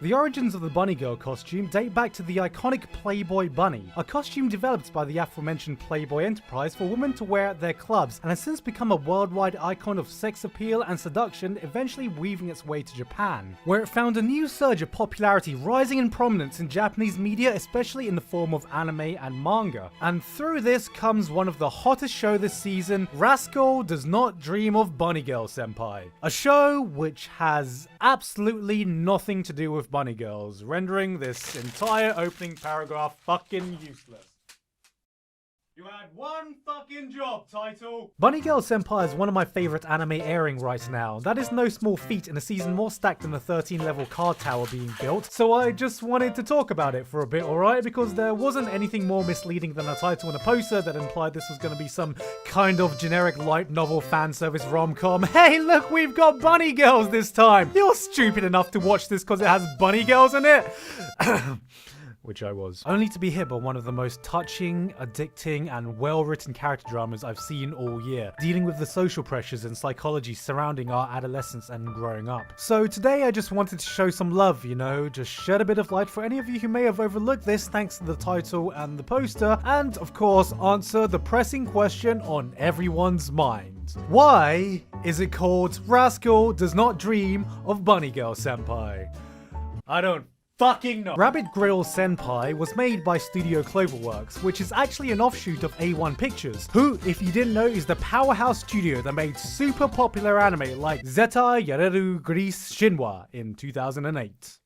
The origins of the bunny girl costume date back to the iconic Playboy bunny, a costume developed by the aforementioned Playboy enterprise for women to wear at their clubs, and has since become a worldwide icon of sex appeal and seduction, eventually weaving its way to Japan, where it found a new surge of popularity, rising in prominence in Japanese media, especially in the form of anime and manga. And through this comes one of the hottest shows this season, Rascal Does Not Dream of Bunny Girl Senpai, a show which has absolutely nothing to do with bunny girls, rendering this entire opening paragraph fucking useless. You had one fucking job, title! Bunny Girl Senpai is one of my favourite anime airing right now. That is no small feat in a season more stacked than the 13-level card tower being built, so I just wanted to talk about it for a bit, alright? Because there wasn't anything more misleading than a title and a poster that implied this was going to be some kind of generic light novel fan service rom-com. Hey look, we've got bunny girls this time! You're stupid enough to watch this because it has bunny girls in it? Which I was. Only to be hit by one of the most touching, addicting, and well-written character dramas I've seen all year, dealing with the social pressures and psychology surrounding our adolescence and growing up. So today I just wanted to show some love, you know, just shed a bit of light for any of you who may have overlooked this thanks to the title and the poster, and of course answer the pressing question on everyone's mind. Why is it called Rascal Does Not Dream of Bunny Girl Senpai? I don't fucking no. Rabbit Grill Senpai was made by Studio Cloverworks, which is actually an offshoot of A1 Pictures, who, if you didn't know, is the powerhouse studio that made super popular anime like Zeta Yareru Gris Shinwa in 2008.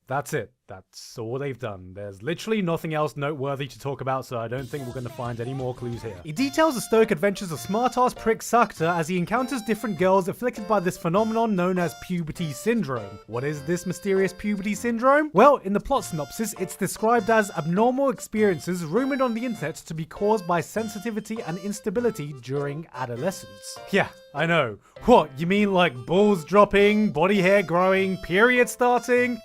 That's it. That's all they've done. There's literally nothing else noteworthy to talk about, so I don't think we're going to find any more clues here. It details the stoic adventures of smart-ass prick Sakata as he encounters different girls afflicted by this phenomenon known as puberty syndrome. What is this mysterious puberty syndrome? Well, in the plot synopsis, it's described as abnormal experiences rumored on the internet to be caused by sensitivity and instability during adolescence. Yeah, I know. What, you mean like balls dropping, body hair growing, period starting?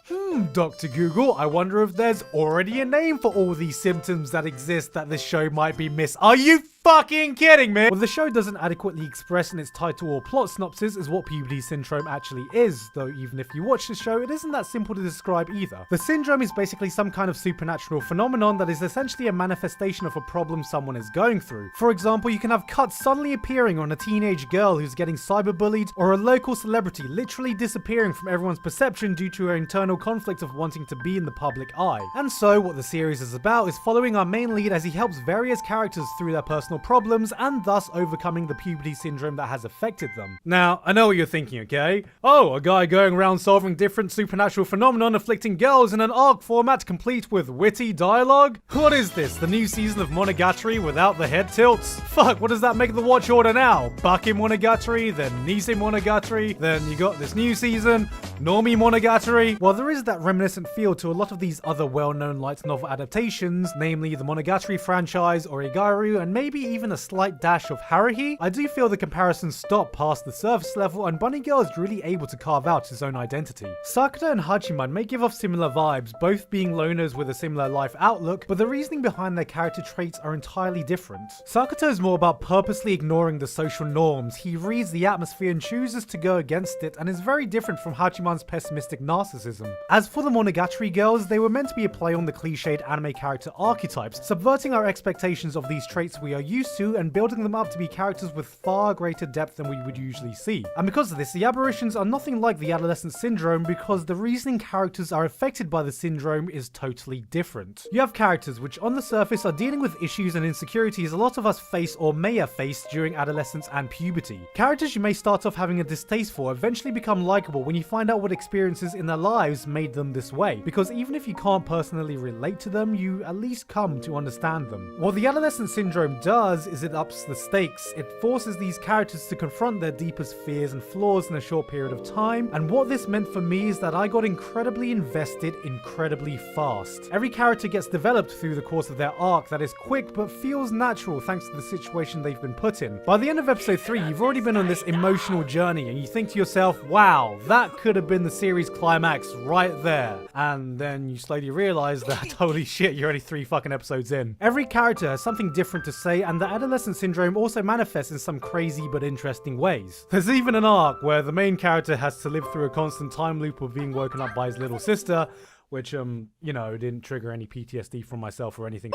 Dr. Google, I wonder if there's already a name for all these symptoms that exist that this show might be Are you fucking kidding me? What the show doesn't adequately express in its title or plot synopsis is what puberty syndrome actually is, though even if you watch the show, it isn't that simple to describe either. The syndrome is basically some kind of supernatural phenomenon that is essentially a manifestation of a problem someone is going through. For example, you can have cuts suddenly appearing on a teenage girl who's getting cyberbullied, or a local celebrity literally disappearing from everyone's perception due to her internal conflict of wanting to be in the public eye. And so, what the series is about is following our main lead as he helps various characters through their personal problems and thus overcoming the puberty syndrome that has affected them. Now, I know what you're thinking, okay? Oh, a guy going around solving different supernatural phenomenon afflicting girls in an ARC format complete with witty dialogue? What is this, the new season of Monogatari without the head tilts? Fuck, what does that make the watch order now? Baki Monogatari, then Nisei Monogatari, then you got this new season, Normie Monogatari. While there is that reminiscent feel to a lot of these other well-known light novel adaptations, namely the Monogatari franchise, Origaru, and maybe even a slight dash of Haruhi, I do feel the comparisons stop past the surface level and Bunny Girl is really able to carve out its own identity. Sakata and Hachiman may give off similar vibes, both being loners with a similar life outlook, but the reasoning behind their character traits are entirely different. Sakata is more about purposely ignoring the social norms. He reads the atmosphere and chooses to go against it, and is very different from Hachiman's pessimistic narcissism. As for the Monogatari girls, they were meant to be a play on the cliched anime character archetypes, subverting our expectations of these traits we are used to and building them up to be characters with far greater depth than we would usually see. And because of this, the aberrations are nothing like the adolescent syndrome because the reasoning characters are affected by the syndrome is totally different. You have characters which on the surface are dealing with issues and insecurities a lot of us face or may have faced during adolescence and puberty. Characters you may start off having a distaste for eventually become likable when you find out what experiences in their lives made them this way, because even if you can't personally relate to them, you at least come to understand them. What the adolescent syndrome does is it ups the stakes. It forces these characters to confront their deepest fears and flaws in a short period of time, and what this meant for me is that I got incredibly invested incredibly fast. Every character gets developed through the course of their arc that is quick but feels natural thanks to the situation they've been put in. By the end of episode 3, you've already been on this emotional journey and you think to yourself, wow, that could have been the series climax right there. And then you slowly realize that holy shit, you're only 3 fucking episodes in. Every character has something different to say and and the adolescent syndrome also manifests in some crazy but interesting ways. There's even an arc where the main character has to live through a constant time loop of being woken up by his little sister, which, you know, didn't trigger any PTSD from myself or anything.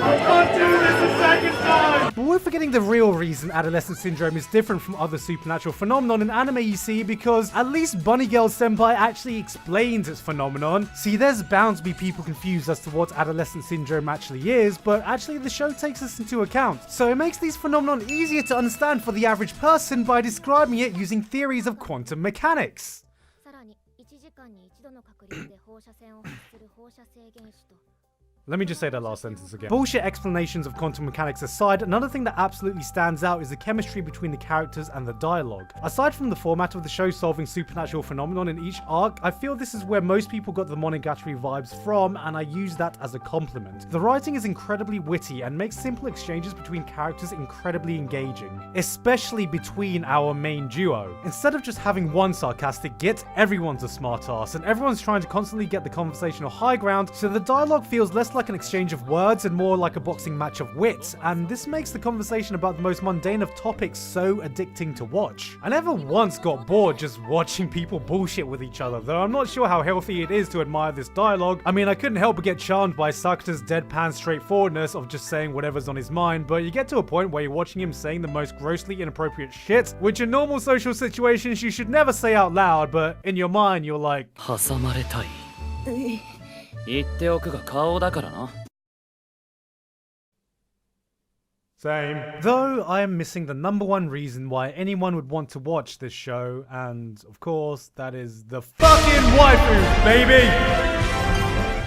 I can't do this a second time! But we're forgetting the real reason adolescent syndrome is different from other supernatural phenomenon in anime, you see, because at least Bunny Girl Senpai actually explains its phenomenon. See, there's bound to be people confused as to what adolescent syndrome actually is, but actually the show takes this into account. So it makes these phenomenon easier to understand for the average person by describing it using theories of quantum mechanics. Let me just say that last sentence again. Bullshit explanations of quantum mechanics aside, another thing that absolutely stands out is the chemistry between the characters and the dialogue. Aside from the format of the show solving supernatural phenomenon in each arc, I feel this is where most people got the Monogatari vibes from, and I use that as a compliment. The writing is incredibly witty and makes simple exchanges between characters incredibly engaging, especially between our main duo. Instead of just having one sarcastic git, everyone's a smartass, and everyone's trying to constantly get the conversational high ground, so the dialogue feels less like an exchange of words and more like a boxing match of wits, and this makes the conversation about the most mundane of topics so addicting to watch. I never once got bored just watching people bullshit with each other, though I'm not sure how healthy it is to admire this dialogue. I mean, I couldn't help but get charmed by Sakuta's deadpan straightforwardness of just saying whatever's on his mind, but you get to a point where you're watching him saying the most grossly inappropriate shit, which in normal social situations you should never say out loud, but in your mind you're like, same. Though I am missing the number one reason why anyone would want to watch this show, and of course, that is the fucking waifus, baby!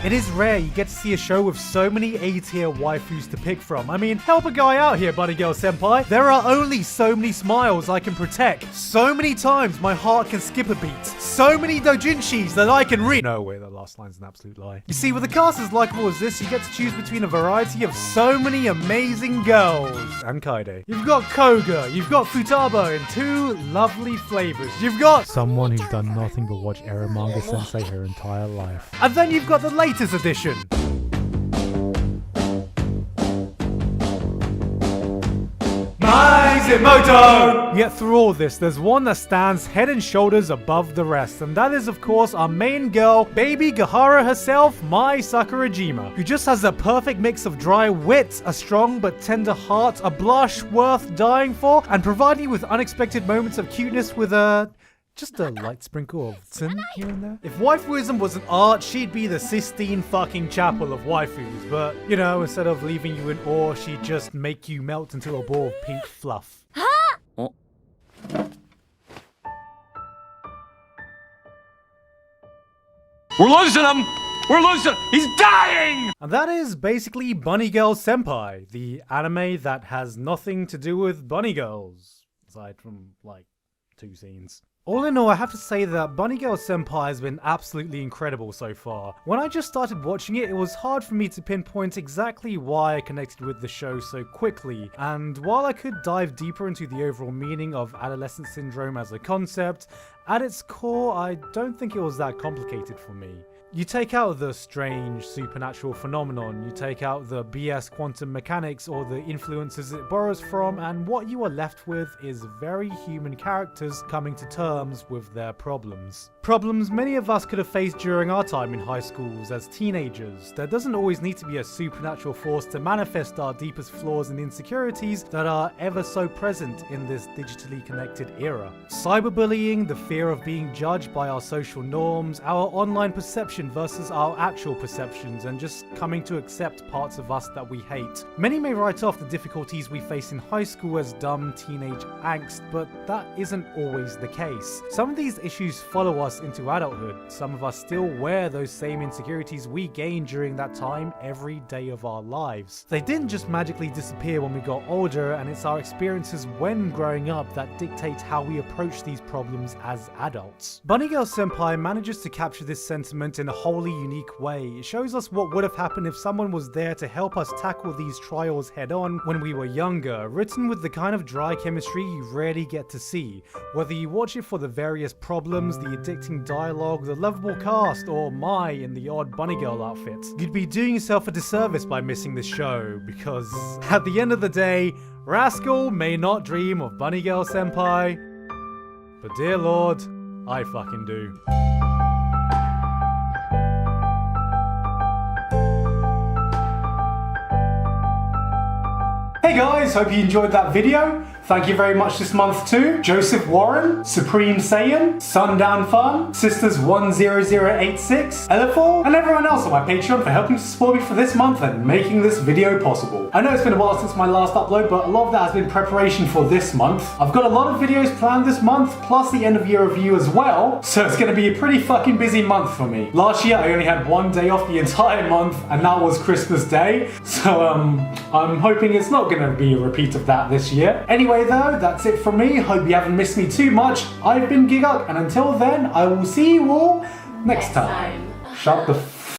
It is rare you get to see a show with so many A-tier waifus to pick from. I mean, help a guy out here, Bunny Girl Senpai. There are only so many smiles I can protect. So many times my heart can skip a beat. So many doujinshis that I can read. No way, that last line's an absolute lie. You see, with a cast as likable as this, you get to choose between a variety of so many amazing girls. And Kaide. You've got Koga, you've got Futaba in two lovely flavors. You've got someone who's done nothing but watch Eromanga Sensei her entire life. And then you've got the latest edition. Mizumoto! Yet through all this, there's one that stands head and shoulders above the rest, and that is of course our main girl, baby Gahara herself, Mai Sakurajima, who just has a perfect mix of dry wit, a strong but tender heart, a blush worth dying for, and provide you with unexpected moments of cuteness with just a light sprinkle of sin here and there. If waifuism was an art, she'd be the Sistine fucking Chapel of waifus. But, you know, instead of leaving you in awe, she'd just make you melt into a ball of pink fluff. Oh. We're losing him! We're losing! He's dying! And that is basically Bunny Girl Senpai, the anime that has nothing to do with bunny girls. Aside from, like, 2 scenes. All in all, I have to say that Bunny Girl Senpai has been absolutely incredible so far. When I just started watching it, it was hard for me to pinpoint exactly why I connected with the show so quickly, and while I could dive deeper into the overall meaning of adolescent syndrome as a concept, at its core, I don't think it was that complicated for me. You take out the strange supernatural phenomenon, you take out the BS quantum mechanics or the influences it borrows from, and what you are left with is very human characters coming to terms with their problems. Problems many of us could have faced during our time in high schools as teenagers. There doesn't always need to be a supernatural force to manifest our deepest flaws and insecurities that are ever so present in this digitally connected era. Cyberbullying, the fear of being judged by our social norms, our online perception versus our actual perceptions, and just coming to accept parts of us that we hate. Many may write off the difficulties we face in high school as dumb teenage angst, but that isn't always the case. Some of these issues follow us into adulthood. Some of us still wear those same insecurities we gained during that time every day of our lives. They didn't just magically disappear when we got older, and it's our experiences when growing up that dictate how we approach these problems as adults. Bunny Girl Senpai manages to capture this sentiment in a wholly unique way. It shows us what would have happened if someone was there to help us tackle these trials head on when we were younger, written with the kind of dry chemistry you rarely get to see. Whether you watch it for the various problems, the addictive uplifting dialogue, the lovable cast, or Mai in the odd bunny girl outfit. You'd be doing yourself a disservice by missing this show, because at the end of the day, Rascal may not dream of Bunny Girl Senpai, but dear lord, I fucking do. Hey guys, hope you enjoyed that video. Thank you very much this month to Joseph Warren, Supreme Saiyan, Sundown Fun, Sisters10086, Elifol, and everyone else on my Patreon for helping to support me for this month and making this video possible. I know it's been a while since my last upload, but a lot of that has been preparation for this month. I've got a lot of videos planned this month, plus the end of year review as well, so it's going to be a pretty fucking busy month for me. Last year I only had one day off the entire month, and that was Christmas Day, so I'm hoping it's not going to be a repeat of that this year. Anyway though, that's it from me. Hope you haven't missed me too much. I've been Gigguk, and until then, I will see you all next time. Shut the